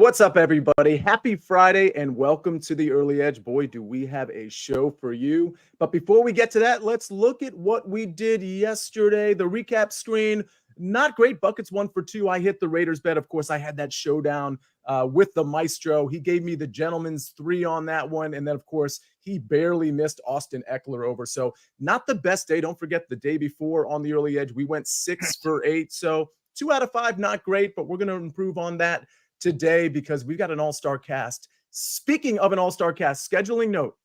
What's up, everybody? Happy Friday and welcome to the Early Edge. Boy, do we have a show for you. But before we get to that, let's look at what we did yesterday. The recap screen, not great. Buckets 1 for 2. I hit the Raiders bet. Of course, I had that showdown with the Maestro. He gave me the gentleman's 3 on that one. And then, of course, he barely missed Austin Eckler over. So not the best day. Don't forget the day before on the Early Edge, we went 6 for 8. So 2 out of 5, not great, but we're going to improve on that today because we've got an all-star cast. Speaking of an all-star cast, scheduling note,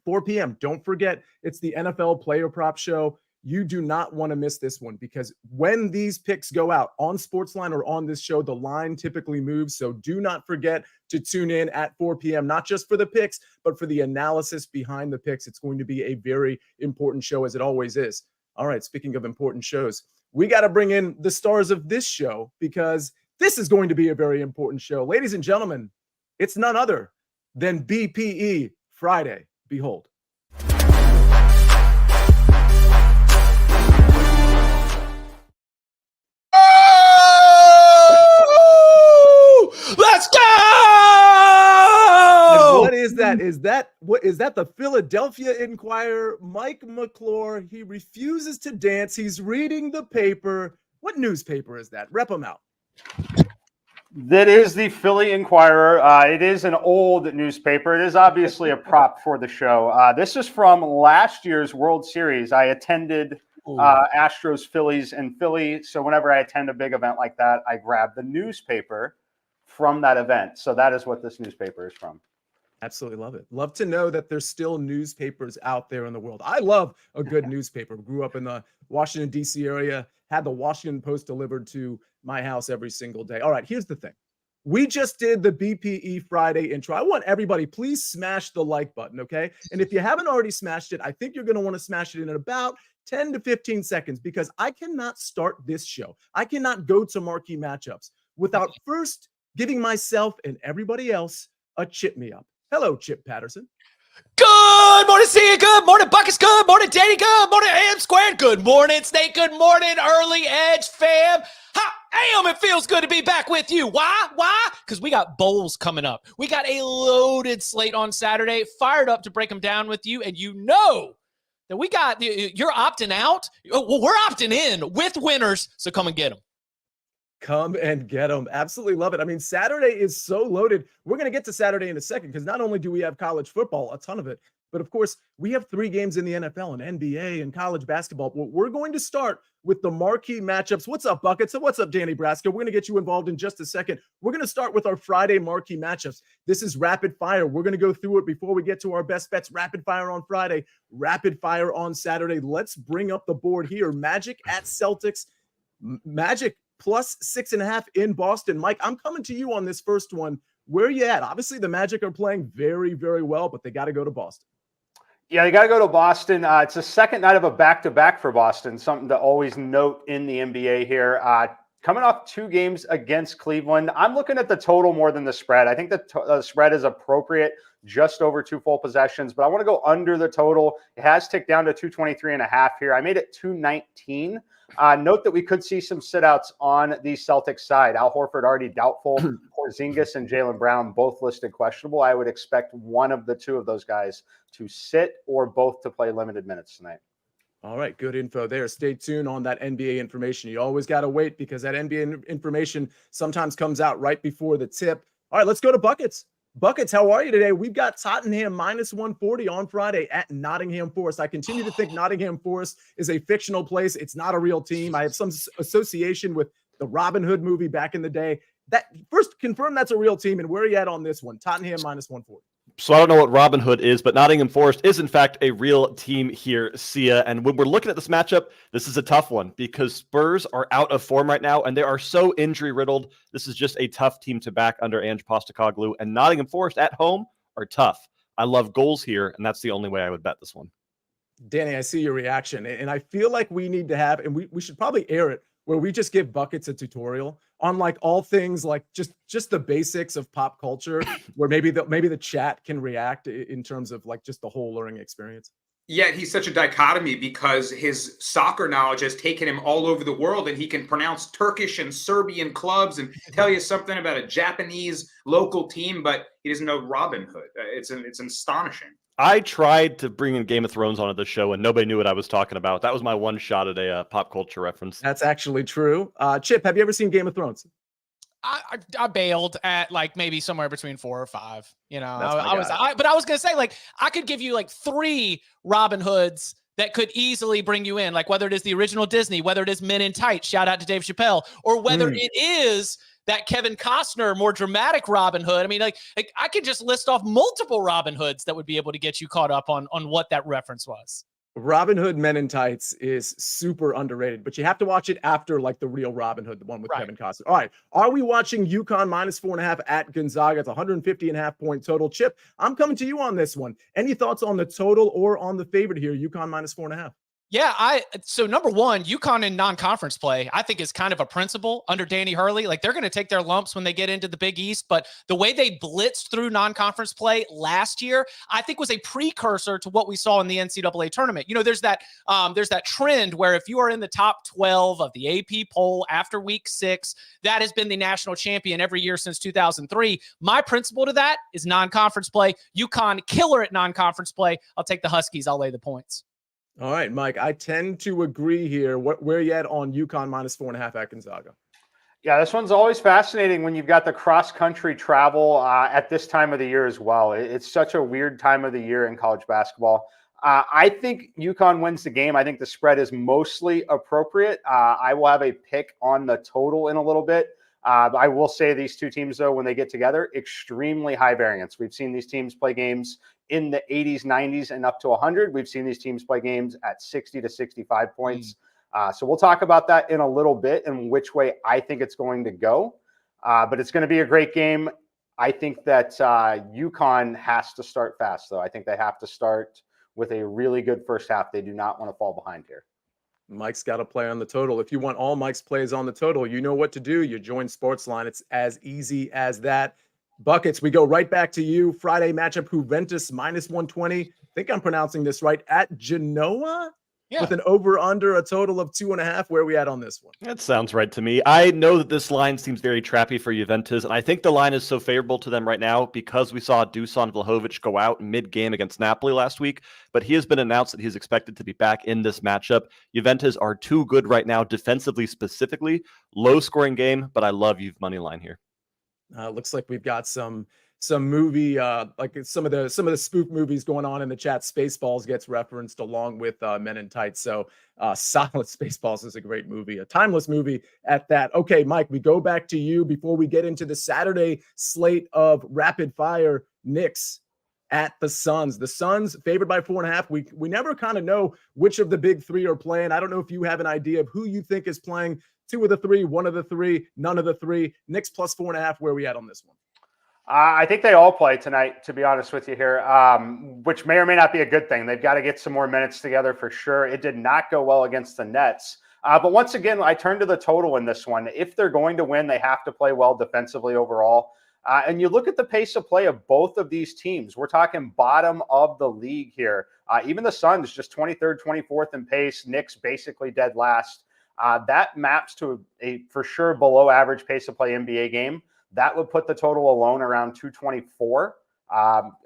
4 p.m. Don't forget, it's the NFL Player Prop Show. You do not want to miss this one because when these picks go out on SportsLine or on this show, the line typically moves. So do not forget to tune in at 4 p.m., not just for the picks, but for the analysis behind the picks. It's going to be a very important show, as it always is. All right, speaking of important shows, we got to bring in the stars of this show because this is going to be a very important show. Ladies and gentlemen, it's none other than BPE Friday. Behold. Let's go! And what is that? Is that the Philadelphia Inquirer, Mike McClure? He refuses to dance. He's reading the paper. What newspaper is that? Rep him out. That is the Philly Inquirer. It is an old newspaper. It is obviously a prop for the show. This is from last year's World Series. I attended Astros, Phillies, and Philly. So whenever I attend a big event like that, I grab the newspaper from that event. So that is what this newspaper is from. Absolutely love it. Love to know that there's still newspapers out there in the world. I love a good newspaper. Grew up in the Washington, D.C. area, had the Washington Post delivered to my house every single day. All right, here's the thing. We just did the BPE Friday intro. I want everybody, please smash the like button, okay? And if you haven't already smashed it, I think you're going to want to smash it in about 10 to 15 seconds because I cannot start this show. I cannot go to marquee matchups without first giving myself and everybody else a chip me up. Hello, Chip Patterson. Good morning, Sia. Good morning, Buckets. Good morning, Danny. Good morning, AM Squared. Good morning, Snake. Good morning, Early Edge fam. Am, it feels good to be back with you. Why? Because we got bowls coming up. We got a loaded slate on Saturday. Fired up to break them down with you. And you know that we got, you're opting out. Well, we're opting in with winners. So come and get them. Come and get them. Absolutely love it. I mean, Saturday is so loaded. We're going to get to Saturday in a second because not only do we have college football, a ton of it, but of course, we have 3 games in the NFL and NBA and college basketball. Well, we're going to start with the marquee matchups. What's up, Buckets? So what's up, Danny Brasco? We're going to get you involved in just a second. We're going to start with our Friday marquee matchups. This is rapid fire. We're going to go through it before we get to our best bets. Rapid fire on Friday, rapid fire on Saturday. Let's bring up the board here. Magic at Celtics. Magic plus 6.5 in Boston. Mike, I'm coming to you on this first one. Where are you at? Obviously, the Magic are playing very, very well, but they got to go to Boston. Yeah, you got to go to Boston. It's the second night of a back-to-back for Boston, something to always note in the NBA here. Coming off 2 games against Cleveland, I'm looking at the total more than the spread. I think the spread is appropriate, just over 2 full possessions, but I want to go under the total. It has ticked down to 223.5 here. I made it 219. Note that we could see some sit-outs on the Celtics side. Al Horford already doubtful. Porzingis and Jaylen Brown both listed questionable. I would expect one of the 2 of those guys to sit or both to play limited minutes tonight. All right, good info there. Stay tuned on that NBA information. You always got to wait because that NBA information sometimes comes out right before the tip. All right, let's go to Buckets. Buckets, how are you today? We've got Tottenham minus 140 on Friday at Nottingham Forest. I continue to think Nottingham Forest is a fictional place. It's not a real team. I have some association with the Robin Hood movie back in the day. That first confirm that's a real team. And where are you at on this one? Tottenham minus 140. So I don't know what Robin Hood is, but Nottingham Forest is, in fact, a real team here, Sia. And when we're looking at this matchup, this is a tough one because Spurs are out of form right now, and they are so injury-riddled. This is just a tough team to back under Ange Postecoglou. And Nottingham Forest at home are tough. I love goals here, and that's the only way I would bet this one. Danny, I see your reaction, and I feel like we need to have, and we should probably air it, where we just give Buckets a tutorial on like all things like just the basics of pop culture, where maybe the chat can react in terms of like just the whole learning experience. Yet he's such a dichotomy because his soccer knowledge has taken him all over the world, and he can pronounce Turkish and Serbian clubs and tell you something about a Japanese local team, but he doesn't know Robin Hood. It's astonishing. I tried to bring in Game of Thrones onto the show, and nobody knew what I was talking about. That was my one shot at a pop culture reference. That's actually true. Chip, have you ever seen Game of Thrones? I bailed at like maybe somewhere between 4 or 5. You know, but I was gonna say, like, I could give you like 3 Robin Hoods that could easily bring you in, like whether it is the original Disney, whether it is Men in Tights, shout out to Dave Chappelle, or whether it is that Kevin Costner more dramatic Robin Hood. I mean, like I could just list off multiple Robin Hoods that would be able to get you caught up on what that reference was. Robin Hood Men in Tights is super underrated, but you have to watch it after like the real Robin Hood, the one with Kevin Costner. All right. Are we watching UConn -4.5 at Gonzaga? It's 150.5 point total. Chip, I'm coming to you on this one. Any thoughts on the total or on the favorite here, UConn -4.5? Yeah, so number one, UConn in non-conference play, I think is kind of a principle under Danny Hurley. Like, they're going to take their lumps when they get into the Big East, but the way they blitzed through non-conference play last year, I think was a precursor to what we saw in the NCAA tournament. You know, there's that trend where if you are in the top 12 of the AP poll after week 6, that has been the national champion every year since 2003. My principle to that is non-conference play. UConn killer at non-conference play. I'll take the Huskies. I'll lay the points. All right, Mike, I tend to agree here. Where are you at on UConn -4.5 at Gonzaga? Yeah, this one's always fascinating when you've got the cross-country travel at this time of the year as well. It's such a weird time of the year in college basketball. I think UConn wins the game. I think the spread is mostly appropriate. I will have a pick on the total in a little bit. I will say these two teams, though, when they get together, extremely high variance. We've seen these teams play games in the 80s, 90s, and up to 100. We've seen these teams play games at 60 to 65 points. So we'll talk about that in a little bit and which way I think it's going to go. But it's going to be a great game. I think that UConn has to start fast, though. I think they have to start with a really good first half. They do not want to fall behind here. Mike's got to play on the total. If you want all Mike's plays on the total, you know what to do. You join SportsLine. It's as easy as that. Buckets, we go right back to you. Friday matchup, Juventus -120. I think I'm pronouncing this right, at Genoa? Yeah. With an over-under, a total of 2.5. Where are we at on this one? That sounds right to me. I know that this line seems very trappy for Juventus, and I think the line is so favorable to them right now because we saw Dusan Vlahovic go out mid-game against Napoli last week, but he has been announced that he's expected to be back in this matchup. Juventus are too good right now, defensively specifically. Low-scoring game, but I love Juve money line here. Looks like we've got some movie, like some of the spook movies going on in the chat. Spaceballs gets referenced along with Men in Tights. So solid. Spaceballs is a great movie, a timeless movie at that. Okay, Mike, we go back to you before we get into the Saturday slate of rapid fire. Knicks at the Suns. The Suns favored by 4.5. We never kind of know which of the big three are playing. I don't know if you have an idea of who you think is playing. 2 of the 3, 1 of the 3, none of the 3. Knicks +4.5. Where are we at on this one? I think they all play tonight, to be honest with you here, which may or may not be a good thing. They've got to get some more minutes together for sure. It did not go well against the Nets. But once again, I turn to the total in this one. If they're going to win, they have to play well defensively overall. And you look at the pace of play of both of these teams. We're talking bottom of the league here. Even the Suns just 23rd, 24th in pace. Knicks basically dead last. That maps to a for sure below average pace of play NBA game. That would put the total alone around 224.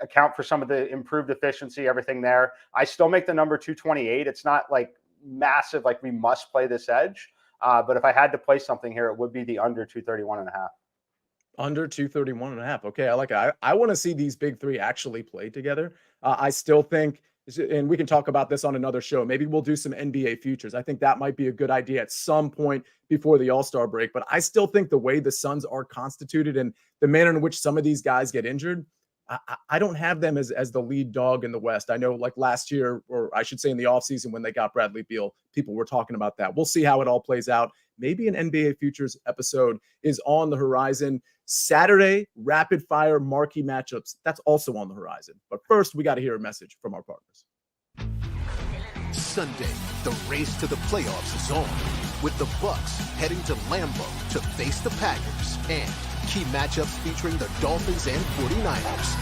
Account for some of the improved efficiency, everything there. I still make the number 228. It's not like massive, like we must play this edge. But if I had to play something here, it would be the under 231.5. Under 231.5. Okay, I like it. I want to see these big three actually play together. I still think, and we can talk about this on another show. Maybe we'll do some NBA futures. I think that might be a good idea at some point before the All-Star break. But I still think the way the Suns are constituted and the manner in which some of these guys get injured, I don't have them as the lead dog in the West. I know like last year, or I should say in the offseason when they got Bradley Beal, people were talking about that. We'll see how it all plays out. Maybe an NBA futures episode is on the horizon. Saturday, rapid fire marquee matchups. That's also on the horizon. But first, we got to hear a message from our partners. Sunday, the race to the playoffs is on, with the Bucks heading to Lambeau to face the Packers and key matchups featuring the Dolphins and 49ers.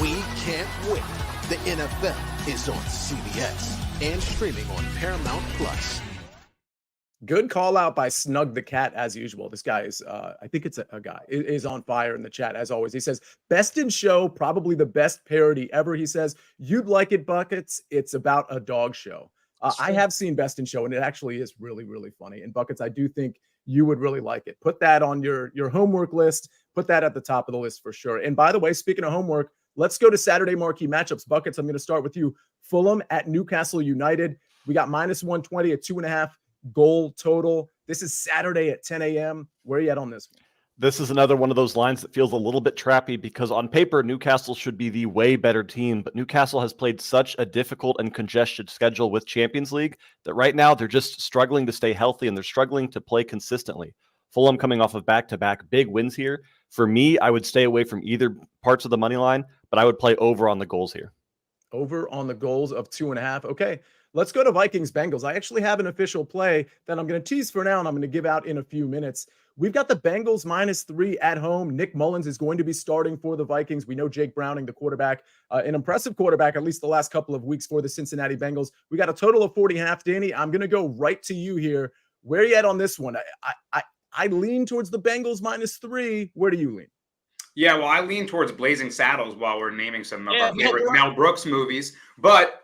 We can't wait. The NFL is on CBS and streaming on Paramount Plus. Good call out by Snug the Cat as usual. This guy is, I think it's a guy, is on fire in the chat as always. He says, best in show, probably the best parody ever. He says, you'd like it, Buckets. It's about a dog show. I have seen Best in Show, and it actually is really, really funny. And Buckets, I do think you would really like it. Put that on your homework list. Put that at the top of the list for sure. And by the way, speaking of homework, let's go to Saturday marquee matchups. Buckets, I'm going to start with you. Fulham at Newcastle United. We got -120 at 2.5 goal total. This is Saturday at 10 a.m. Where are you at on this one? This is another one of those lines that feels a little bit trappy because on paper, Newcastle should be the way better team, but Newcastle has played such a difficult and congested schedule with Champions League that right now they're just struggling to stay healthy and they're struggling to play consistently. Fulham coming off of back-to-back big wins here. For me, I would stay away from either parts of the money line, but I would play over on the goals here. Over on the goals of 2.5. Okay. Let's go to Vikings-Bengals. I actually have an official play that I'm going to tease for now, and I'm going to give out in a few minutes. We've got the Bengals -3 at home. Nick Mullins is going to be starting for the Vikings. We know Jake Browning, the quarterback, an impressive quarterback, at least the last couple of weeks for the Cincinnati Bengals. We got a total of 40.5. Danny, I'm going to go right to you here. Where are you at on this one? I lean towards the Bengals -3. Where do you lean? Yeah, well, I lean towards Blazing Saddles while we're naming some of our favorite Mel Brooks movies, but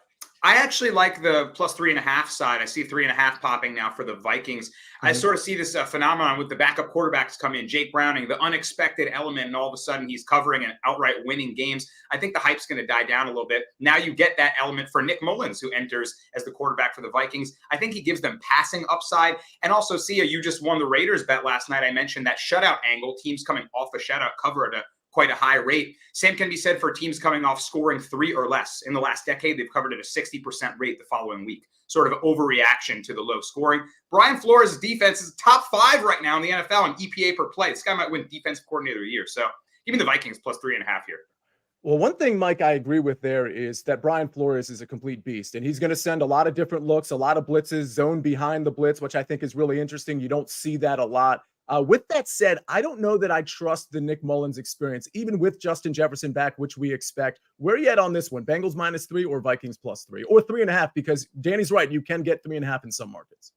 I actually like the +3.5 side. I see 3.5 popping now for the Vikings. I sort of see this phenomenon with the backup quarterbacks come in, Jake Browning, the unexpected element, and all of a sudden he's covering and outright winning games. I think the hype's going to die down a little bit. Now you get that element for Nick Mullins, who enters as the quarterback for the Vikings. I think he gives them passing upside. And also, Sia, you just won the Raiders bet last night. I mentioned that shutout angle, teams coming off a shutout cover at quite a high rate. Same can be said for teams coming off scoring 3 or less. In the last decade, they've covered at a 60% rate the following week. Sort of overreaction to the low scoring. Brian Flores' defense is top 5 right now in the NFL in EPA per play. This guy might win defensive coordinator of the year. So give me the Vikings +3.5 here. Well, one thing, Mike, I agree with there is that Brian Flores is a complete beast, and he's going to send a lot of different looks, a lot of blitzes, zone behind the blitz, which I think is really interesting. You don't see that a lot. With that said, I don't know that I trust the Nick Mullins experience, even with Justin Jefferson back, which we expect. Where are you at on this one? Bengals -3 or Vikings +3 or 3.5? Because Danny's right. You can get 3.5 in some markets.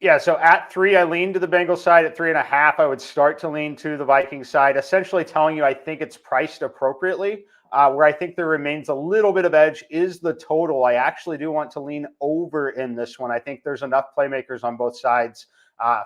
Yeah, so at 3, I lean to the Bengals side. At 3.5, I would start to lean to the Vikings side, essentially telling you I think it's priced appropriately. Where I think there remains a little bit of edge is the total. I actually do want to lean over in this one. I think there's enough playmakers on both sides.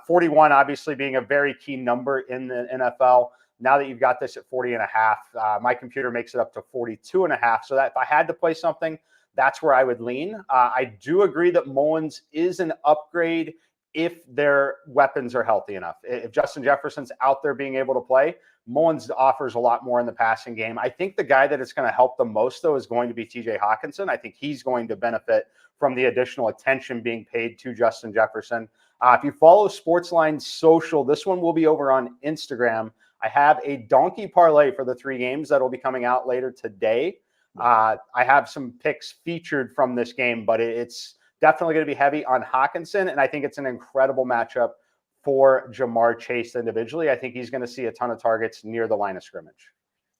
41 obviously being a very key number in the NFL. Now that you've got this at 40.5, my computer makes it up to 42.5. So that if I had to play something, that's where I would lean. I do agree that Mullins is an upgrade if their weapons are healthy enough. If Justin Jefferson's out there being able to play, Mullins offers a lot more in the passing game. I think the guy that it's going to help the most, though, is going to be TJ Hawkinson. I think he's going to benefit from the additional attention being paid to Justin Jefferson. If you follow SportsLine Social, this one will be over on Instagram. I have a donkey parlay for the 3 games that will be coming out later today. I have some picks featured from this game, but it's definitely going to be heavy on Hawkinson, and I think it's an incredible matchup for Jamar Chase individually. I think he's going to see a ton of targets near the line of scrimmage.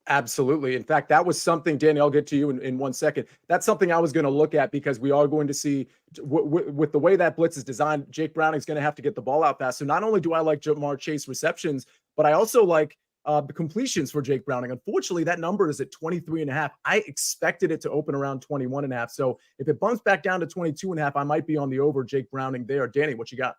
Absolutely. In fact, that was something, Danny, I'll get to you in 1 second. That's something I was going to look at because we are going to see with the way that blitz is designed, Jake Browning's going to have to get the ball out fast. So not only do I like Jamar Chase receptions, but I also like the completions for Jake Browning. Unfortunately, that number is at 23.5. I expected it to open around 21.5. So if it bumps back down to 22.5, I might be on the over Jake Browning there. Danny, what you got?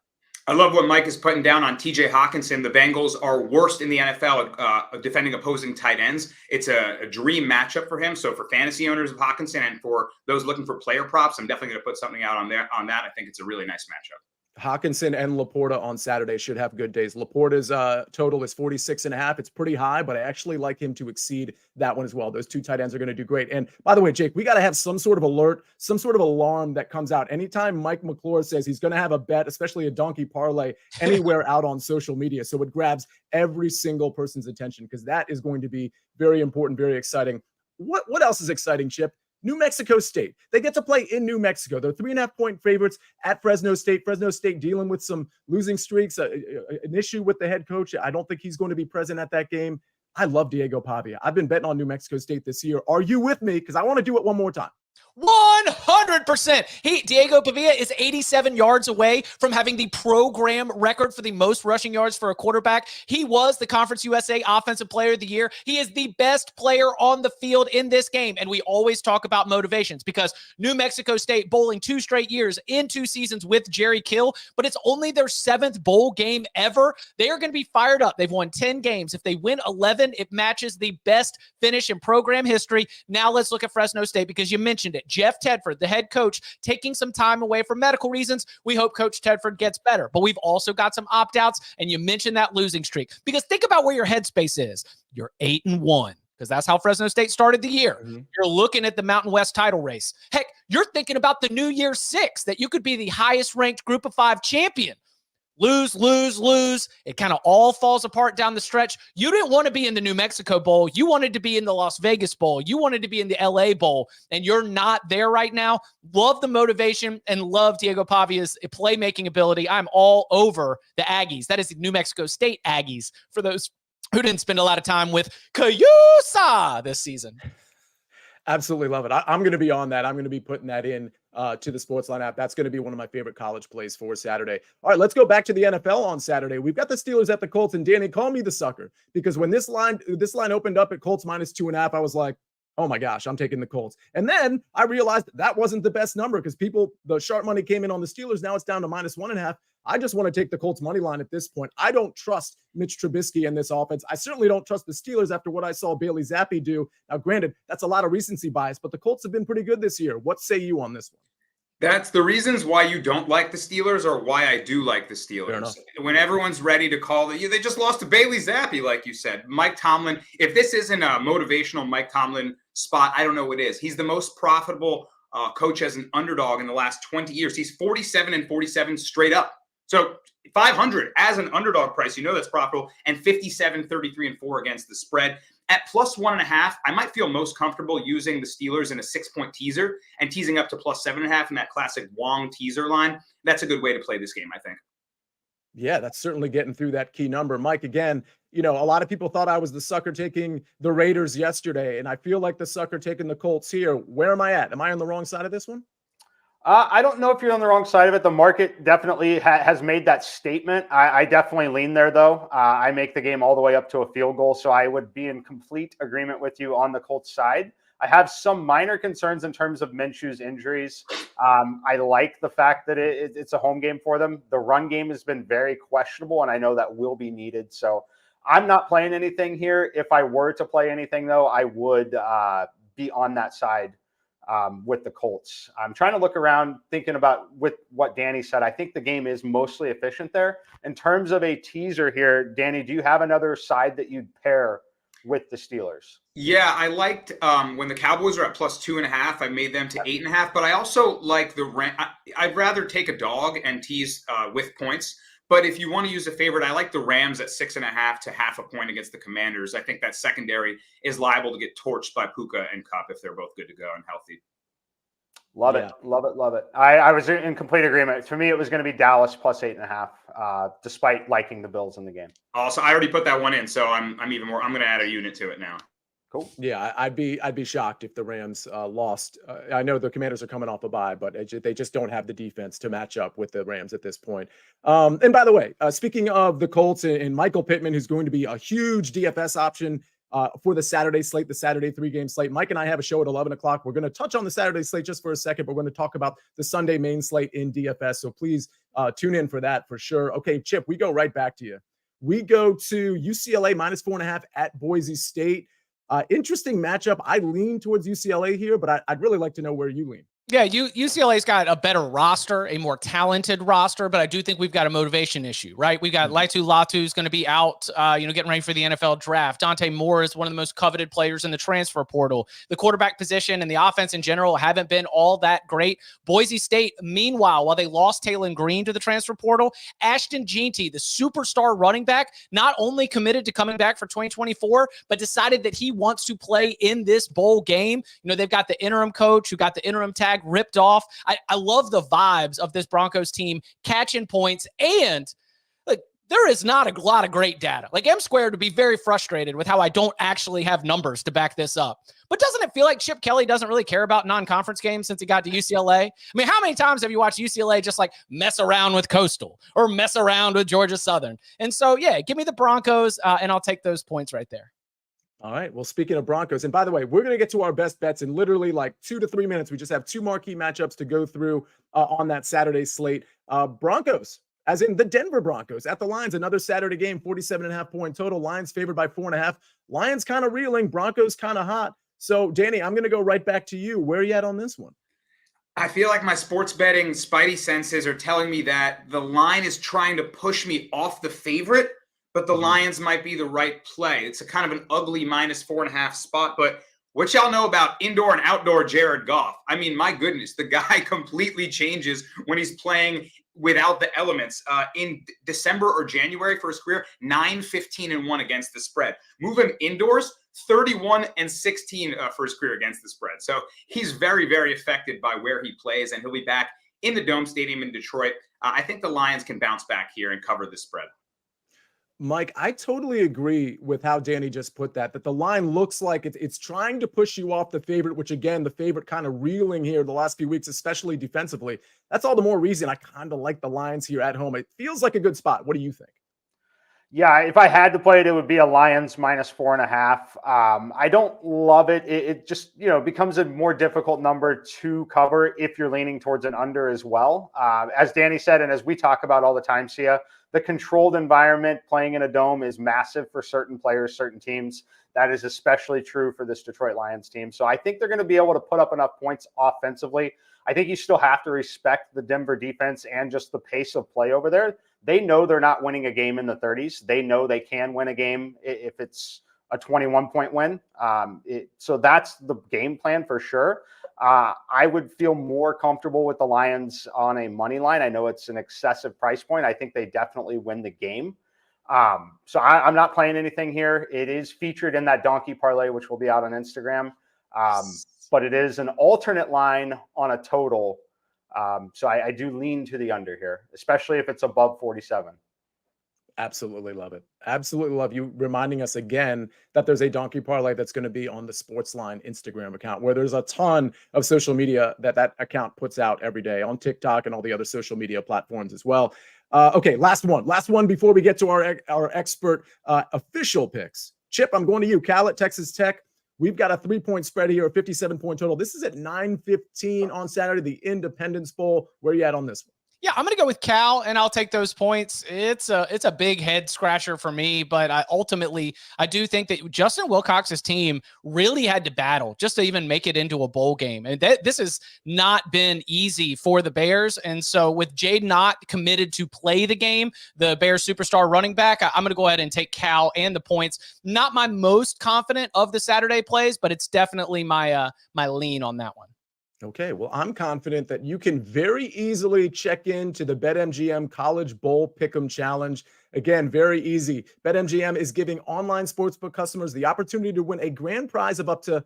I love what Mike is putting down on TJ Hawkinson. The Bengals are worst in the NFL at defending opposing tight ends. It's a dream matchup for him. So for fantasy owners of Hawkinson and for those looking for player props, I'm definitely going to put something out on that. I think it's a really nice matchup. Hawkinson and Laporta on Saturday should have good days. Laporta's total is 46.5. It's pretty high, but I actually like him to exceed that one as well. Those 2 tight ends are going to do great. And by the way, Jake, we got to have some sort of alert, some sort of alarm that comes out anytime Mike McClure says he's going to have a bet, especially a donkey parlay, anywhere out on social media. So it grabs every single person's attention because that is going to be very important, very exciting. What else is exciting, Chip? New Mexico State. They get to play in New Mexico. They're 3.5-point favorites at Fresno State. Fresno State dealing with some losing streaks, an issue with the head coach. I don't think he's going to be present at that game. I love Diego Pavia. I've been betting on New Mexico State this year. Are you with me? Because I want to do it one more time. 100%. Diego Pavia is 87 yards away from having the program record for the most rushing yards for a quarterback. He was the Conference USA Offensive Player of the Year. He is the best player on the field in this game. And we always talk about motivations because New Mexico State bowling 2 straight years in 2 seasons with Jerry Kill, but it's only their 7th bowl game ever. They are going to be fired up. They've won 10 games. If they win 11, it matches the best finish in program history. Now let's look at Fresno State because you mentioned it. Jeff Tedford, the head coach, taking some time away for medical reasons. We hope Coach Tedford gets better. But we've also got some opt-outs, and you mentioned that losing streak. Because think about where your headspace is. You're 8-1, because that's how Fresno State started the year. Mm-hmm. You're looking at the Mountain West title race. Heck, you're thinking about the New Year's Six, that you could be the highest-ranked Group of 5 champion. Lose. It kind of all falls apart down the stretch. You didn't want to be in the New Mexico Bowl. You wanted to be in the Las Vegas Bowl. You wanted to be in the LA Bowl, and you're not there right now. Love the motivation and love Diego Pavia's playmaking ability. I'm all over the Aggies. That is the New Mexico State Aggies for those who didn't spend a lot of time with Cayusa this season. Absolutely love it. I'm going to be on that. I'm going to be putting that in to the SportsLine app. That's going to be one of my favorite college plays for Saturday. All right, let's go back to the NFL on Saturday. We've got the Steelers at the Colts, and Danny, call me the sucker, because when this line opened up at Colts -2.5, I was like, oh my gosh, I'm taking the Colts. And then I realized that wasn't the best number because the sharp money came in on the Steelers. Now it's down to -1.5. I just want to take the Colts money line at this point. I don't trust Mitch Trubisky in this offense. I certainly don't trust the Steelers after what I saw Bailey Zappi do. Now, granted, that's a lot of recency bias, but the Colts have been pretty good this year. What say you on this one? That's the reasons why you don't like the Steelers or why I do like the Steelers. When everyone's ready to call they just lost to Bailey Zappi, like you said. Mike Tomlin, if this isn't a motivational Mike Tomlin spot, I don't know what is. He's the most profitable coach as an underdog in the last 20 years. He's 47-47 straight up. So 500 as an underdog price, that's profitable, and 57-33-4 against the spread. At +1.5, I might feel most comfortable using the Steelers in a 6-point teaser and teasing up to +7.5 in that classic Wong teaser line. That's a good way to play this game, I think. Yeah, that's certainly getting through that key number. Mike, again, a lot of people thought I was the sucker taking the Raiders yesterday, and I feel like the sucker taking the Colts here. Where am I at? Am I on the wrong side of this one? I don't know if you're on the wrong side of it. The market definitely has made that statement. I definitely lean there, though. I make the game all the way up to a field goal, so I would be in complete agreement with you on the Colts side. I have some minor concerns in terms of Minshew's injuries. I like the fact that it's a home game for them. The run game has been very questionable, and I know that will be needed. So I'm not playing anything here. If I were to play anything, though, I would be on that side with the Colts. I'm trying to look around thinking about with what Danny said. I think the game is mostly efficient there. In terms of a teaser here, Danny, do you have another side that you'd pair with the Steelers? Yeah, I liked when the Cowboys are at +2.5, I made them to 8.5, but I also like I'd rather take a dog and tease with points. But if you want to use a favorite, I like the Rams at 6.5 to 0.5 point against the Commanders. I think that secondary is liable to get torched by Puka and Kupp if they're both good to go and healthy. Love it. I was in complete agreement. For me, it was going to be Dallas +8.5, despite liking the Bills in the game. Also, I already put that one in, so I'm even more. I'm going to add a unit to it now. Cool. Yeah, I'd be shocked if the Rams lost. I know the Commanders are coming off a bye, but they just don't have the defense to match up with the Rams at this point. And by the way, speaking of the Colts and Michael Pittman, who's going to be a huge DFS option for the Saturday slate, the Saturday 3-game slate. Mike and I have a show at 11 o'clock. We're going to touch on the Saturday slate just for a second, but we're going to talk about the Sunday main slate in DFS. So please tune in for that for sure. Okay, Chip, we go right back to you. We go to UCLA -4.5 at Boise State. Interesting matchup. I lean towards UCLA here, but I'd really like to know where you lean. Yeah, UCLA's got a better roster, a more talented roster, but I do think we've got a motivation issue, right? We've got Laitu Latu's going to be out, getting ready for the NFL draft. Dante Moore is one of the most coveted players in the transfer portal. The quarterback position and the offense in general haven't been all that great. Boise State, meanwhile, while they lost Taylon Green to the transfer portal, Ashton Jeanty, the superstar running back, not only committed to coming back for 2024, but decided that he wants to play in this bowl game. They've got the interim coach who got the interim tag ripped off. I love the vibes of this Broncos team catching points. And look, there is not a lot of great data. Like M Squared would be very frustrated with how I don't actually have numbers to back this up. But doesn't it feel like Chip Kelly doesn't really care about non-conference games since he got to UCLA? I mean, how many times have you watched UCLA just like mess around with Coastal or mess around with Georgia Southern? And so, yeah, give me the Broncos and I'll take those points right there. All right. Well, speaking of Broncos, and by the way, we're going to get to our best bets in literally like 2 to 3 minutes. We just have 2 marquee matchups to go through on that Saturday slate. Broncos, as in the Denver Broncos at the Lions, another Saturday game, 47.5 point total. Lions favored by 4.5. Lions kind of reeling, Broncos kind of hot. So, Danny, I'm going to go right back to you. Where are you at on this one? I feel like my sports betting spidey senses are telling me that the line is trying to push me off the favorite, but the Lions might be the right play. It's a kind of an ugly -4.5 spot, but what y'all know about indoor and outdoor Jared Goff? I mean, my goodness, the guy completely changes when he's playing without the elements. In December or January for his career, 9-15-1 against the spread. Move him indoors, 31-16 for his career against the spread. So he's very, very affected by where he plays, and he'll be back in the Dome Stadium in Detroit. I think the Lions can bounce back here and cover the spread. Mike, I totally agree with how Danny just put that the line looks like it's trying to push you off the favorite, which again, the favorite kind of reeling here the last few weeks, especially defensively. That's all the more reason I kind of like the Lions here at home. It feels like a good spot. What do you think? Yeah, if I had to play it, it would be a Lions -4.5. I don't love it. It just, becomes a more difficult number to cover if you're leaning towards an under as well. As Danny said, and as we talk about all the time, Sia, the controlled environment playing in a dome is massive for certain players, certain teams. That is especially true for this Detroit Lions team. So I think they're going to be able to put up enough points offensively. I think you still have to respect the Denver defense and just the pace of play over there. They know they're not winning a game in the 30s. They know they can win a game if it's a 21-point win. So that's the game plan for sure. I would feel more comfortable with the Lions on a money line. I know it's an excessive price point. I think they definitely win the game. So I'm not playing anything here. It is featured in that donkey parlay, which will be out on Instagram. But it is an alternate line on a total. So I do lean to the under here, especially if it's above 47. Absolutely love it. Absolutely love you reminding us again that there's a donkey parlay that's going to be on the SportsLine Instagram account, where there's a ton of social media that account puts out every day on TikTok and all the other social media platforms as well. Okay, last one before we get to our expert official picks. Chip, I'm going to you. Cal at Texas Tech. We've got a 3-point spread here, a 57-point total. This is at 9:15 on Saturday, the Independence Bowl. Where are you at on this one? Yeah, I'm going to go with Cal, and I'll take those points. It's a big head scratcher for me, but I do think that Justin Wilcox's team really had to battle just to even make it into a bowl game. And this has not been easy for the Bears. And so with Jaden Ott committed to play the game, the Bears superstar running back, I'm going to go ahead and take Cal and the points. Not my most confident of the Saturday plays, but it's definitely my lean on that one. Okay, well, I'm confident that you can very easily check into the BetMGM College Bowl Pick'em Challenge. Again, very easy. BetMGM is giving online sportsbook customers the opportunity to win a grand prize of up to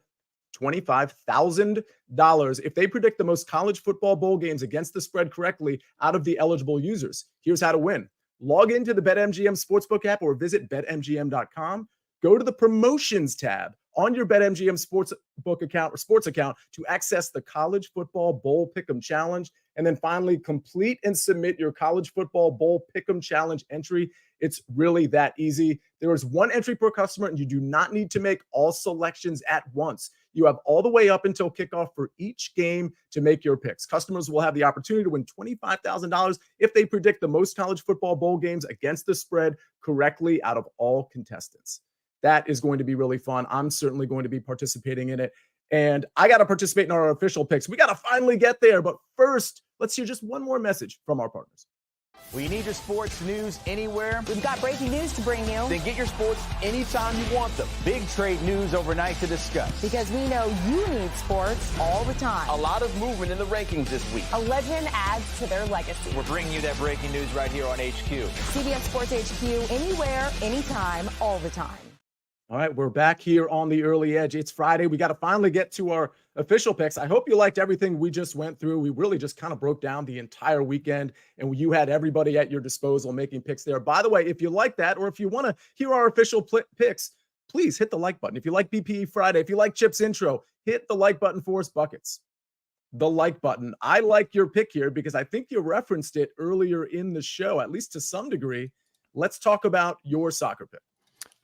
$25,000 if they predict the most college football bowl games against the spread correctly out of the eligible users. Here's how to win. Log into the BetMGM Sportsbook app or visit BetMGM.com. Go to the Promotions tab on your BetMGM Sportsbook account or sports account to access the College Football Bowl Pick'em Challenge. And then finally, complete and submit your College Football Bowl Pick'em Challenge entry. It's really that easy. There is one entry per customer, and you do not need to make all selections at once. You have all the way up until kickoff for each game to make your picks. Customers will have the opportunity to win $25,000 if they predict the most college football bowl games against the spread correctly out of all contestants. That is going to be really fun. I'm certainly going to be participating in it. And I got to participate in our official picks. We got to finally get there. But first, let's hear just one more message from our partners. Well, you need your sports news anywhere? We've got breaking news to bring you. Then get your sports anytime you want them. Big trade news overnight to discuss. Because we know you need sports all the time. A lot of movement in the rankings this week. A legend adds to their legacy. We're bringing you that breaking news right here on HQ. CBS Sports HQ, anywhere, anytime, all the time. All right, we're back here on the Early Edge. It's Friday. We got to finally get to our official picks. I hope you liked everything we just went through. We really just kind of broke down the entire weekend, and you had everybody at your disposal making picks there. By the way, if you like that, or if you want to hear our official picks, please hit the like button. If you like BPE Friday, if you like Chip's intro, hit the like button for us, Buckets. The like button. I like your pick here because I think you referenced it earlier in the show, at least to some degree. Let's talk about your soccer pick.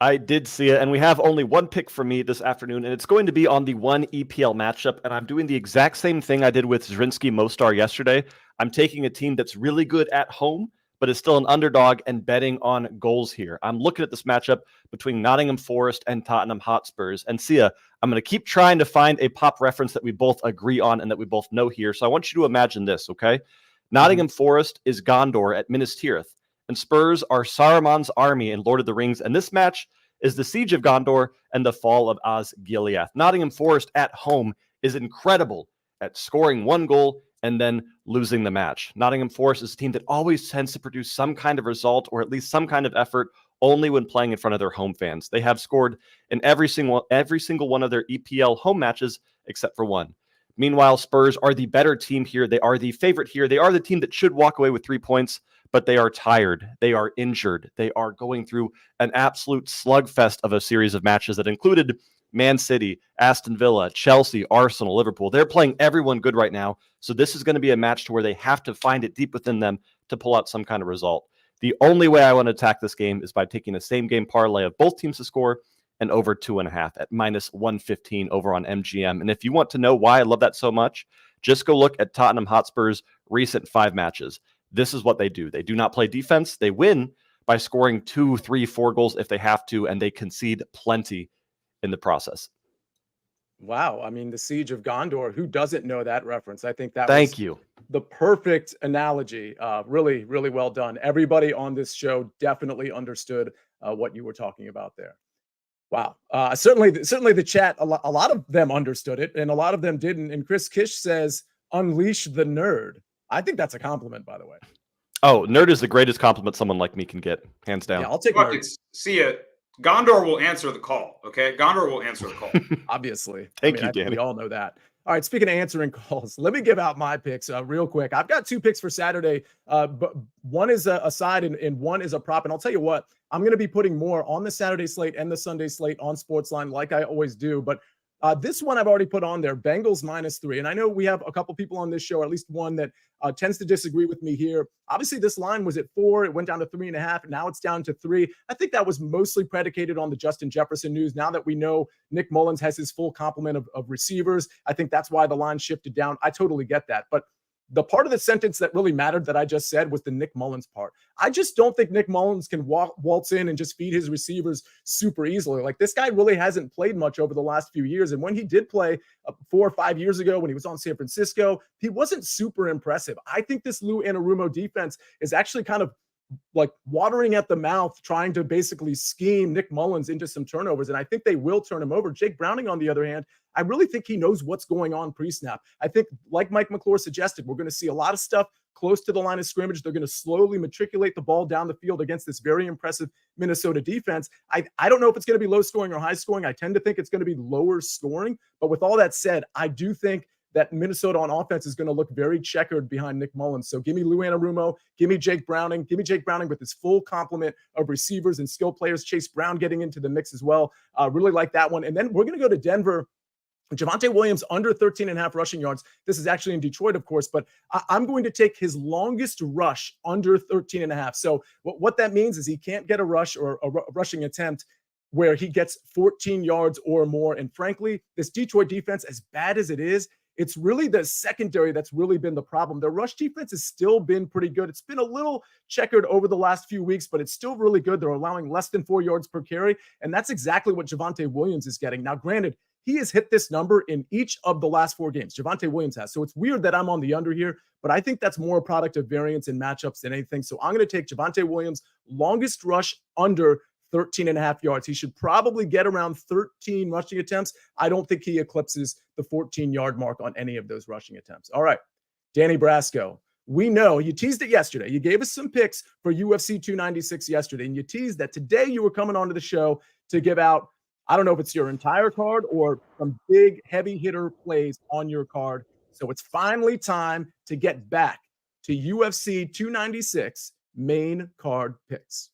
I did see it, and we have only one pick for me this afternoon, and it's going to be on the one EPL matchup, and I'm doing the exact same thing I did with Zrinski Mostar yesterday. I'm taking a team that's really good at home, but is still an underdog and betting on goals here. I'm looking at this matchup between Nottingham Forest and Tottenham Hotspurs. And Sia, I'm going to keep trying to find a pop reference that we both agree on and that we both know here. So I want you to imagine this, okay? Nottingham Forest is Gondor at Minas Tirith, and Spurs are Saruman's army in Lord of the Rings. And this match is the Siege of Gondor and the fall of Osgiliath. Nottingham Forest at home is incredible at scoring one goal and then losing the match. Nottingham Forest is a team that always tends to produce some kind of result or at least some kind of effort only when playing in front of their home fans. They have scored in every single one of their EPL home matches except for one. Meanwhile, Spurs are the better team here. They are the favorite here. They are the team that should walk away with 3 points, but they are tired. They are injured. They are going through an absolute slugfest of a series of matches that included Man City, Aston Villa, Chelsea, Arsenal, Liverpool. They're playing everyone good right now. So this is going to be a match to where they have to find it deep within them to pull out some kind of result. The only way I want to attack this game is by taking a same game parlay of both teams to score and over 2.5 at -115 over on MGM. And if you want to know why I love that so much, just go look at Tottenham Hotspur's recent 5 matches. This is what they do. They do not play defense. They win by scoring 2, 3, 4 goals if they have to, and they concede plenty in the process. Wow. I mean, the Siege of Gondor, who doesn't know that reference? I think that Thank you. The perfect analogy. Really, really well done. Everybody on this show definitely understood what you were talking about there. Wow. Certainly the chat, a lot of them understood it, and a lot of them didn't. And Chris Kish says, unleash the nerd. I think that's a compliment, by the way. Oh, nerd is the greatest compliment someone like me can get, hands down. Yeah, I'll take nerd. See it. Gondor will answer the call, okay? Gondor will answer the call. Obviously. Thank you, Danny. We all know that. All right, speaking of answering calls, let me give out my picks real quick. I've got 2 picks for Saturday, but one is a side and one is a prop. And I'll tell you what, I'm going to be putting more on the Saturday slate and the Sunday slate on SportsLine like I always do. But this one I've already put on there, Bengals -3. And I know we have a couple people on this show, or at least one that tends to disagree with me here. Obviously, this line was at 4. It went down to 3.5. Now it's down to 3. I think that was mostly predicated on the Justin Jefferson news. Now that we know Nick Mullins has his full complement of receivers, I think that's why the line shifted down. I totally get that. But the part of the sentence that really mattered that I just said was the Nick Mullins part. I just don't think Nick Mullins can waltz in and just feed his receivers super easily. Like, this guy really hasn't played much over the last few years. And when he did play 4 or 5 years ago, when he was on San Francisco, he wasn't super impressive. I think this Lou Anarumo defense is actually kind of like watering at the mouth, trying to basically scheme Nick Mullins into some turnovers. And I think they will turn him over. Jake Browning, on the other hand, I really think he knows what's going on pre-snap. I think, like Mike McClure suggested, we're going to see a lot of stuff close to the line of scrimmage. They're going to slowly matriculate the ball down the field against this very impressive Minnesota defense. I don't know if it's going to be low scoring or high scoring. I tend to think it's going to be lower scoring. But with all that said, I do think that Minnesota on offense is going to look very checkered behind Nick Mullins. So give me Lou Anarumo, give me Jake Browning, with his full complement of receivers and skill players. Chase Brown getting into the mix as well. Really like that one. And then we're going to go to Denver. Javonte Williams under 13.5 rushing yards. This is actually in Detroit, of course, but I'm going to take his longest rush under 13.5. So what that means is he can't get a rush or a rushing attempt where he gets 14 yards or more. And frankly, this Detroit defense, as bad as it is, it's really the secondary that's really been the problem. Their rush defense has still been pretty good. It's been a little checkered over the last few weeks, but it's still really good. They're allowing less than 4 yards per carry, and that's exactly what Javonte Williams is getting. Now, granted, he has hit this number in each of the last 4 games. Javonte Williams has. So it's weird that I'm on the under here, but I think that's more a product of variance in matchups than anything. So I'm going to take Javonte Williams, longest rush under 13.5 yards. He should probably get around 13 rushing attempts. I don't think he eclipses the 14-yard mark on any of those rushing attempts. All right, Danny Brasco. We know you teased it yesterday. You gave us some picks for UFC 296 yesterday, and you teased that today you were coming onto the show to give out I don't know if it's your entire card or some big heavy hitter plays on your card. So it's finally time to get back to UFC 296 main card picks.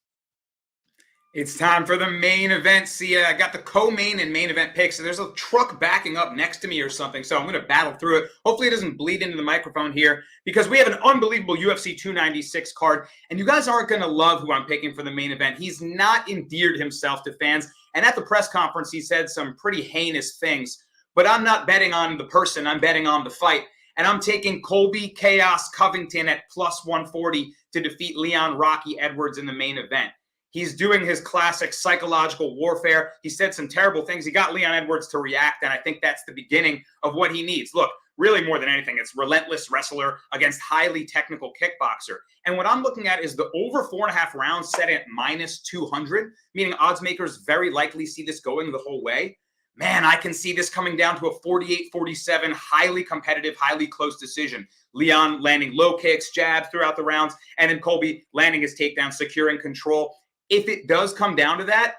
It's time for the main event. See, I got the co-main and main event picks. So there's a truck backing up next to me or something, so I'm going to battle through it. Hopefully it doesn't bleed into the microphone here because we have an unbelievable UFC 296 card, and you guys aren't going to love who I'm picking for the main event. He's not endeared himself to fans, and at the press conference he said some pretty heinous things, but I'm not betting on the person. I'm betting on the fight, and I'm taking Colby Chaos Covington at plus 140 to defeat Leon Rocky Edwards in the main event. He's doing his classic psychological warfare. He said some terrible things. He got Leon Edwards to react, and I think that's the beginning of what he needs. Look, really more than anything, it's relentless wrestler against highly technical kickboxer. And what I'm looking at is the over 4.5 rounds set at minus 200, meaning odds makers very likely see this going the whole way. Man, I can see this coming down to a 48-47, highly competitive, highly close decision. Leon landing low kicks, jabs throughout the rounds, and then Colby landing his takedown, securing control. If it does come down to that,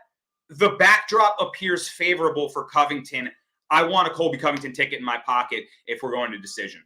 the backdrop appears favorable for Covington. I want a Colby Covington ticket in my pocket if we're going to decision.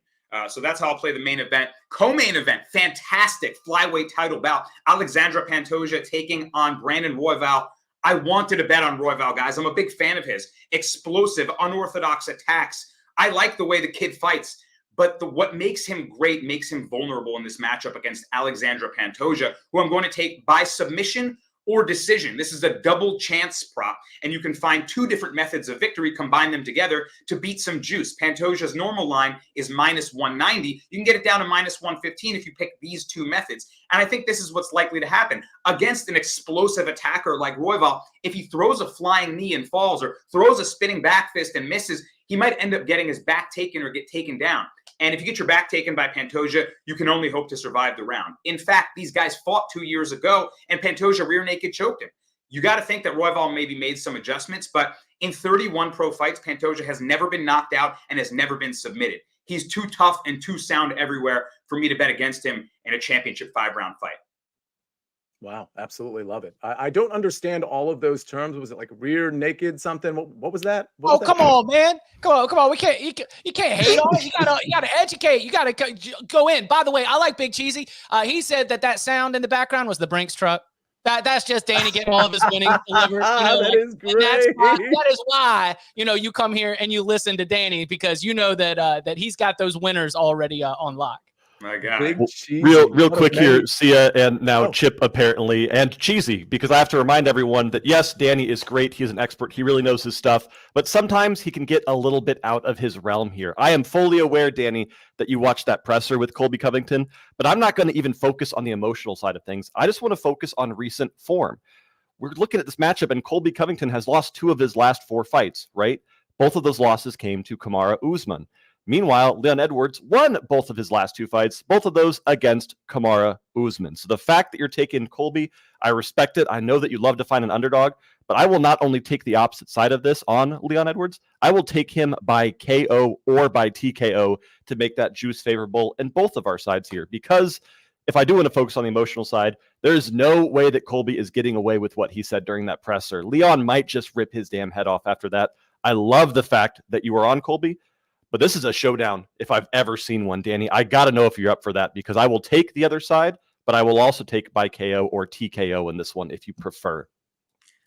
So that's how I'll play the main event. Co-main event, fantastic flyweight title bout. Alexandra Pantoja taking on Brandon Royval. I wanted to bet on Royval, guys. I'm a big fan of his. Explosive, unorthodox attacks. I like the way the kid fights. But what makes him great makes him vulnerable in this matchup against Alexandra Pantoja, who I'm going to take by submission or decision. This is a double chance prop, and you can find two different methods of victory, combine them together to beat some juice. Pantoja's normal line is minus 190. You can get it down to minus 115 if you pick these two methods. And I think this is what's likely to happen. Against an explosive attacker like Royval, if he throws a flying knee and falls or throws a spinning back fist and misses, he might end up getting his back taken or get taken down. And if you get your back taken by Pantoja, you can only hope to survive the round. In fact, these guys fought 2 years ago, and Pantoja rear naked choked him. You got to think that Royval maybe made some adjustments, but in 31 pro fights, Pantoja has never been knocked out and has never been submitted. He's too tough and too sound everywhere for me to bet against him in a championship 5-round fight. Wow, absolutely love it. I don't understand all of those terms. Was it like rear naked something? What was that? What was Come on, man. Come on. We can't. You can't hate on it. You gotta educate. You gotta go in. By the way, I like Big Cheesy. He said that sound in the background was the Brinks truck. That's just Danny getting all of his winnings delivered. That is great. That is why you come here and you listen to Danny, because you know that he's got those winners already on lock. My God. Real quick here, Sia and now Chip apparently, and Cheesy, because I have to remind everyone that yes, Danny is great. He's an expert. He really knows his stuff, but sometimes he can get a little bit out of his realm here. I am fully aware, Danny, that you watched that presser with Colby Covington, but I'm not going to even focus on the emotional side of things. I just want to focus on recent form. We're looking at this matchup, and Colby Covington has lost 2 of his last 4 fights, right? Both of those losses came to Kamaru Usman. Meanwhile, Leon Edwards won both of his last 2 fights, both of those against Kamaru Usman. So the fact that you're taking Colby, I respect it. I know that you love to find an underdog, but I will not only take the opposite side of this on Leon Edwards, I will take him by KO or by TKO to make that juice favorable in both of our sides here. Because if I do want to focus on the emotional side, there is no way that Colby is getting away with what he said during that presser. Leon might just rip his damn head off after that. I love the fact that you were on Colby, but this is a showdown if I've ever seen one, Danny. I got to know if you're up for that, because I will take the other side, but I will also take by KO or TKO in this one if you prefer.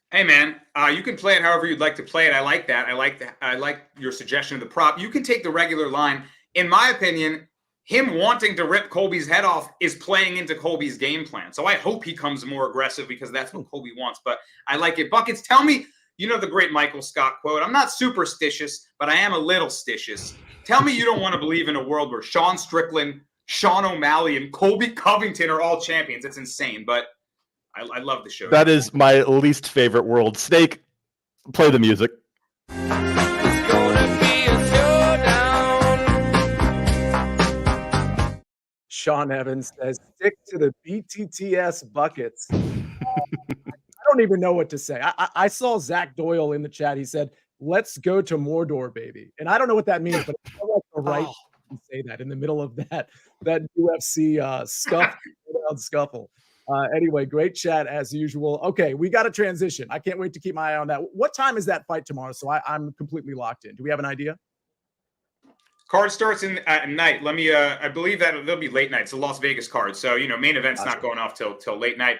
Hey, man, you can play it however you'd like to play it. I like that. I like your suggestion of the prop. You can take the regular line. In my opinion, him wanting to rip Colby's head off is playing into Colby's game plan. So I hope he comes more aggressive, because that's what Colby wants. But I like it. Buckets, tell me, you know the great Michael Scott quote, I'm not superstitious, but I am a little stitious. Tell me you don't want to believe in a world where Sean Strickland, Sean O'Malley, and Colby Covington are all champions. It's insane, but I love the show. That is my least favorite world. Snake, play the music. Sean Evans says, stick to the BTTS buckets. I don't even know what to say. I saw Zach Doyle in the chat. He said, let's go to Mordor, baby. And I don't know what that means, but I feel like the right to say that in the middle of that UFC scuffle. Anyway, great chat as usual. Okay, we got to transition. I can't wait to keep my eye on that. What time is that fight tomorrow? So I'm completely locked in. Do we have an idea? Card starts at night. Let me. I believe that they'll be late night. It's a Las Vegas card, so main event's not going off till late night.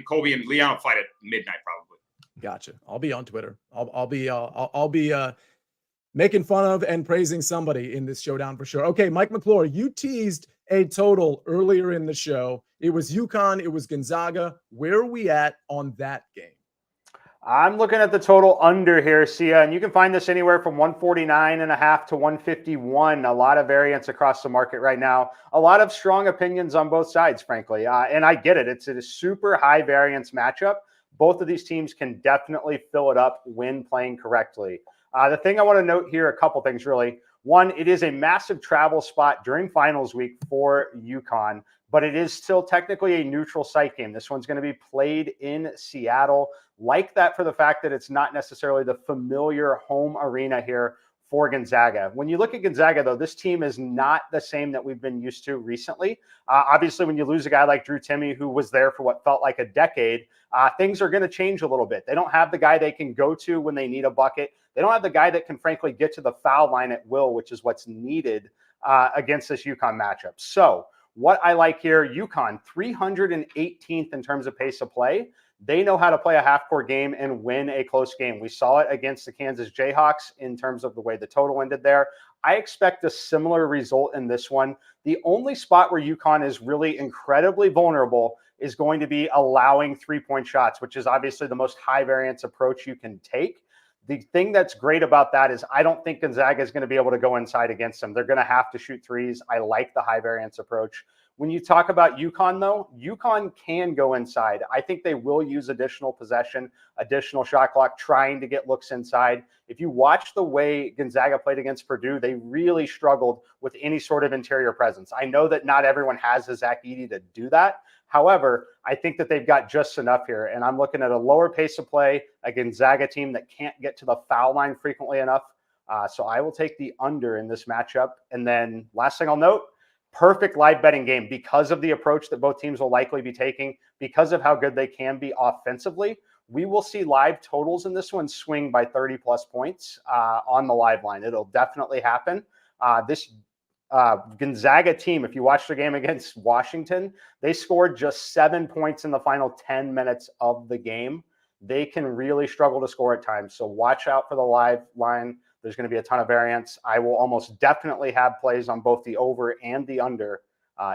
Colby and Leon will fight at midnight probably. Gotcha. I'll be on Twitter. I'll be making fun of and praising somebody in this showdown for sure. Okay, Mike McClure, you teased a total earlier in the show. It was UConn. It was Gonzaga. Where are we at on that game? I'm looking at the total under here, Sia, and you can find this anywhere from 149.5 to 151. A lot of variance across the market right now. A lot of strong opinions on both sides, frankly. And I get it. It's a super high variance matchup. Both of these teams can definitely fill it up when playing correctly. The thing I want to note here, a couple things really. One, it is a massive travel spot during finals week for UConn, but it is still technically a neutral site game. This one's going to be played in Seattle. Like that for the fact that it's not necessarily the familiar home arena here for Gonzaga. When you look at Gonzaga, though, this team is not the same that we've been used to recently. Obviously, when you lose a guy like Drew Timme, who was there for what felt like a decade, things are going to change a little bit. They don't have the guy they can go to when they need a bucket. They don't have the guy that can, frankly, get to the foul line at will, which is what's needed against this UConn matchup. So what I like here, UConn, 318th in terms of pace of play. They know how to play a half-court game and win a close game. We saw it against the Kansas Jayhawks in terms of the way the total ended there. I expect a similar result in this one. The only spot where UConn is really incredibly vulnerable is going to be allowing three-point shots, which is obviously the most high-variance approach you can take. The thing that's great about that is I don't think Gonzaga is going to be able to go inside against them. They're going to have to shoot threes. I like the high-variance approach. When you talk about UConn, though, UConn can go inside. I think they will use additional possession, additional shot clock, trying to get looks inside. If you watch the way Gonzaga played against Purdue, they really struggled with any sort of interior presence. I know that not everyone has a Zach Edey to do that. However, I think that they've got just enough here. And I'm looking at a lower pace of play, a Gonzaga team that can't get to the foul line frequently enough. So I will take the under in this matchup. And then last thing I'll note, perfect live betting game because of the approach that both teams will likely be taking, because of how good they can be offensively. We will see live totals in this one swing by 30-plus points on the live line. It'll definitely happen. This Gonzaga team, if you watch the game against Washington, they scored just 7 points in the final 10 minutes of the game. They can really struggle to score at times. So watch out for the live line. There's going to be a ton of variance. I will almost definitely have plays on both the over and the under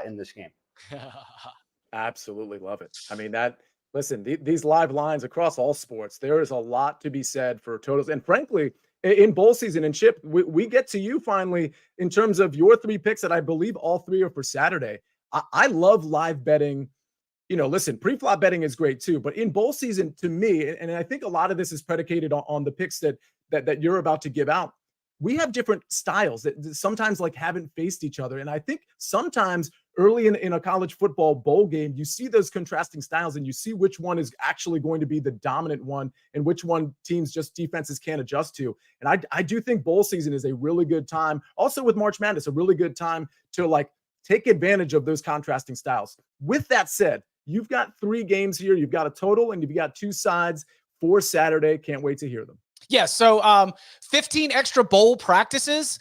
in this game. Absolutely love it. I mean, listen, these live lines across all sports, there is a lot to be said for totals. And frankly, in bowl season and Chip, we get to you finally in terms of your three picks that I believe all three are for Saturday. I love live betting. Listen, pre-flop betting is great too, but in bowl season, to me, and I think a lot of this is predicated on the picks that you're about to give out. We have different styles that sometimes haven't faced each other. And I think sometimes early in a college football bowl game, you see those contrasting styles and you see which one is actually going to be the dominant one and which one teams just defenses can't adjust to. And I do think bowl season is a really good time. Also with March Madness, a really good time to take advantage of those contrasting styles. With that said, you've got 3 games here. You've got a total and you've got 2 sides for Saturday. Can't wait to hear them. Yeah, so 15 extra bowl practices.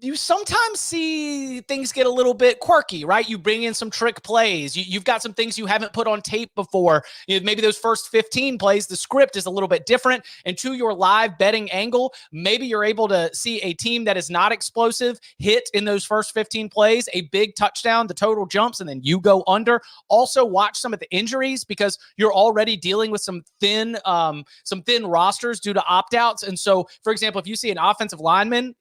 You sometimes see things get a little bit quirky, right? You bring in some trick plays. You've got some things you haven't put on tape before. Maybe those first 15 plays, the script is a little bit different. And to your live betting angle, maybe you're able to see a team that is not explosive hit in those first 15 plays, a big touchdown, the total jumps, and then you go under. Also watch some of the injuries because you're already dealing with some thin rosters due to opt-outs. And so, for example, if you see an offensive lineman,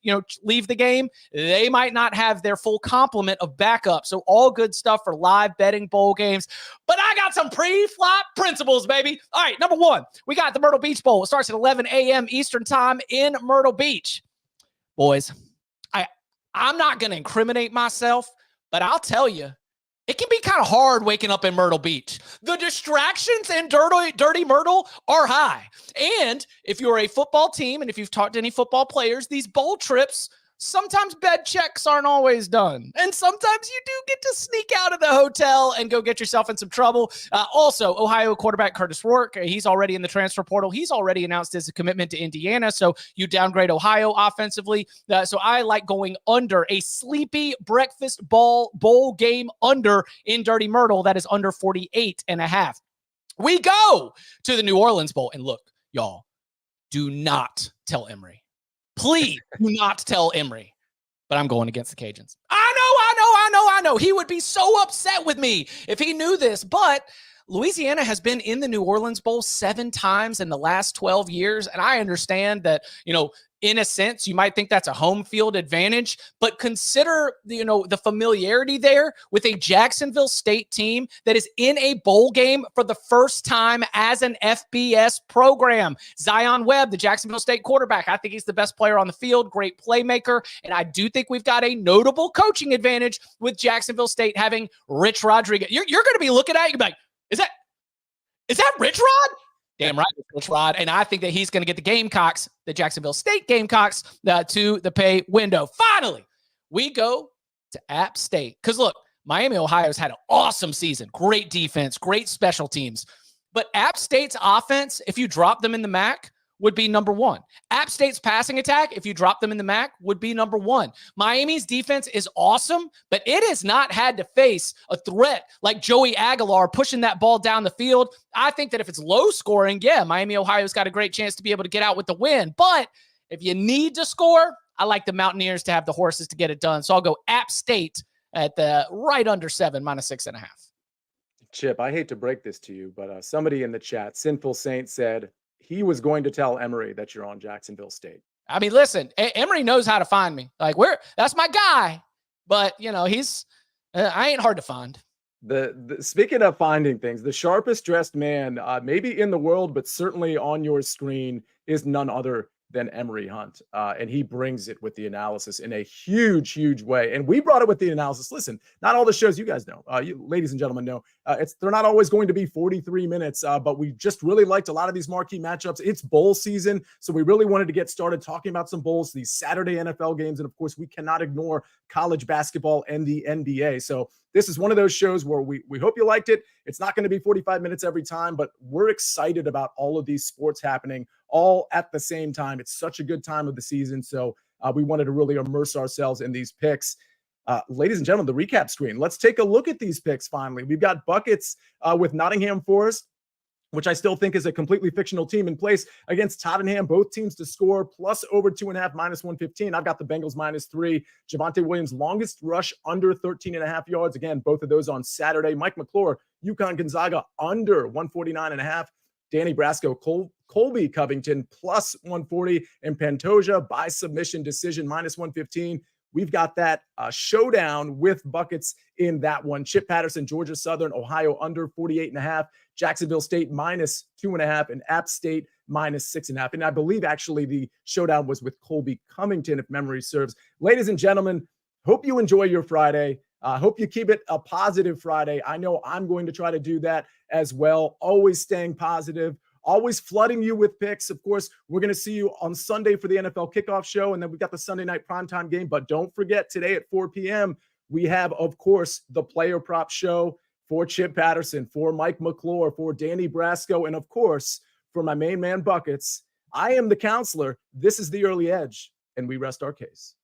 leave the game, they might not have their full complement of backup. So all good stuff for live betting bowl games. But I got some pre-flop principles, baby. All right, number 1, we got the Myrtle Beach Bowl. It starts at 11 a.m. Eastern time in Myrtle Beach. Boys, I'm not going to incriminate myself, but I'll tell you, it can be kind of hard waking up in Myrtle Beach. The distractions in dirty Myrtle are high. And if you're a football team and if you've talked to any football players, these bowl trips sometimes bed checks aren't always done. And sometimes you do get to sneak out of the hotel and go get yourself in some trouble. Also, Ohio quarterback Curtis Rourke, he's already in the transfer portal. He's already announced his commitment to Indiana. So you downgrade Ohio offensively. So I like going under a sleepy breakfast bowl game under in Dirty Myrtle. That is under 48.5. We go to the New Orleans Bowl. And look, y'all, do not tell Emory. Please do not tell Emory. But I'm going against the Cajuns. I know. He would be so upset with me if he knew this. But Louisiana has been in the New Orleans Bowl 7 times in the last 12 years. And I understand that, in a sense, you might think that's a home field advantage, but consider the familiarity there with a Jacksonville State team that is in a bowl game for the first time as an FBS program. Zion Webb, the Jacksonville State quarterback, I think he's the best player on the field, great playmaker, and I do think we've got a notable coaching advantage with Jacksonville State having Rich Rodriguez. You're going to be looking at it, you're like, is that Rich Rod? Damn right, Rich Rod. And I think that he's going to get the Gamecocks, the Jacksonville State Gamecocks, to the pay window. Finally, we go to App State. Because look, Miami, Ohio's had an awesome season. Great defense, great special teams. But App State's offense, if you drop them in the MAC, would be number 1. App State's passing attack, if you drop them in the MAC, would be number 1. Miami's defense is awesome, but it has not had to face a threat like Joey Aguilar pushing that ball down the field. I think that if it's low scoring, yeah, Miami, Ohio's got a great chance to be able to get out with the win. But if you need to score, I like the Mountaineers to have the horses to get it done. So I'll go App State at the right under 7, -6.5. Chip, I hate to break this to you, but somebody in the chat, Sinful Saint, said he was going to tell Emory that you're on Jacksonville State. I mean, listen, Emory knows how to find me. Like, that's my guy. But, he's I ain't hard to find. Speaking of finding things, the sharpest dressed man, maybe in the world, but certainly on your screen, is none other than Emory Hunt. And he brings it with the analysis in a huge, huge way. And we brought it with the analysis. Listen, not all the shows you guys know, you ladies and gentlemen know, they're not always going to be 43 minutes, but we just really liked a lot of these marquee matchups. It's bowl season, so we really wanted to get started talking about some bowls, these Saturday NFL games, and of course, we cannot ignore college basketball and the NBA. So this is one of those shows where we hope you liked it. It's not going to be 45 minutes every time, but we're excited about all of these sports happening all at the same time. It's such a good time of the season, so we wanted to really immerse ourselves in these picks. Ladies and gentlemen, the recap screen. Let's take a look at these picks finally. We've got Buckets with Nottingham Forest, which I still think is a completely fictional team in place against Tottenham. Both teams to score plus over 2.5, -115. I've got the Bengals -3. Javonte Williams, longest rush under 13.5 yards. Again, both of those on Saturday. Mike McClure, UConn Gonzaga under 149.5. Danny Brasco, Colby Covington plus 140, and Pantoja by submission decision -115. We've got that showdown with Buckets in that one. Chip Patterson, Georgia Southern, Ohio under 48.5, Jacksonville State -2.5, and App State -6.5. And I believe actually the showdown was with Colby Covington, if memory serves. Ladies and gentlemen, hope you enjoy your Friday. Hope you keep it a positive Friday. I know I'm going to try to do that as well. Always staying positive, always flooding you with picks. Of course, we're going to see you on Sunday for the NFL kickoff show, and then we've got the Sunday night primetime game. But don't forget, today at 4 p.m., we have, of course, the player prop show for Chip Patterson, for Mike McClure, for Danny Brasco, and, of course, for my main man, Buckets. I am the counselor. This is the Early Edge, and we rest our case.